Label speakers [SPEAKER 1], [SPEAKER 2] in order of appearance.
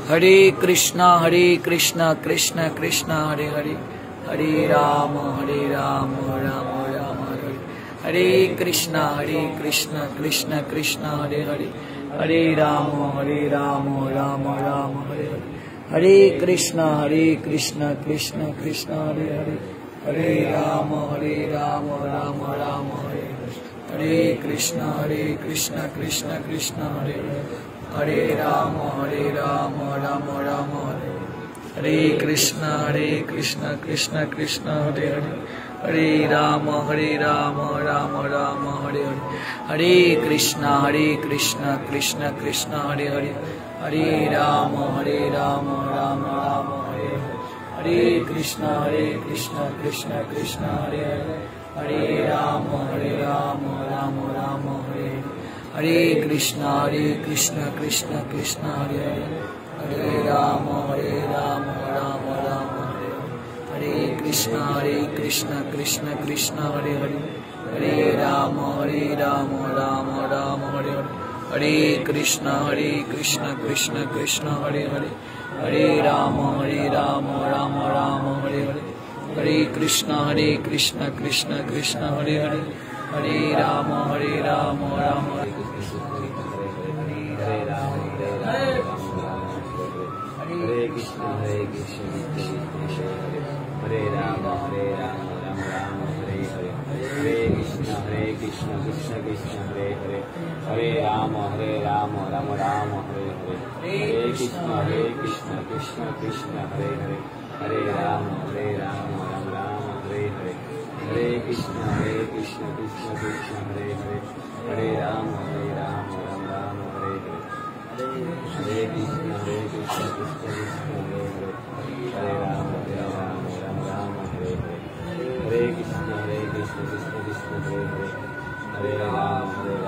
[SPEAKER 1] Hare Krishna Krishna Krishna Hare Hare, Hare Ram Ram Ram Hare, Hare Krishna Krishna Krishna Hare Hare, Hare Ram Ram Ram Hare Hare, Hare Krishna Krishna Krishna Hare Hare, Hare Ram Ram Ram Hare, Hare Krishna Krishna Krishna Hare Hare, Hare Ram Ram Ram Hare, Hare Krishna Krishna Krishna Hare Hare, Hare Ram Ram Ram Hare Hare, Hare Krishna Krishna Krishna Hare Hare, Hare Ram Ram Ram Hare Hare, Hare Krishna Krishna Krishna Hare Hare, Hare Ram Ram Ram Hare Hare, Hare Krishna Krishna Krishna Hare Hare, Hare Ram Ram Ram Hare Hare, Hare Krishna Krishna Krishna Hare Hare, Hare Ram Ram Ram Hare Hare, Hare Krishna Krishna Krishna Hare Hare, Hare Ram Ram Ram Hare Hare, Hare Krishna Krishna Krishna Hare Hare, Hare Ram Ram Hare
[SPEAKER 2] Hare Krishna Hare Ram Ram Hare Hare, Hare Krishna Krishna Krishna Hare Hare, Hare Ram Ram Ram Hare Hare, Hare Krishna Krishna Krishna Hare Hare, Hare Ram Ram Ram Hare Hare, Hare Krishna Krishna Krishna Hare Hare, Hare Ram Ram Ram Hare Hare, Hare Krishna Krishna Krishna Hare Hare, Hare Ram Ram Hare Hare, Hare Krishna Krishna Krishna Hare Hare, Hare Ram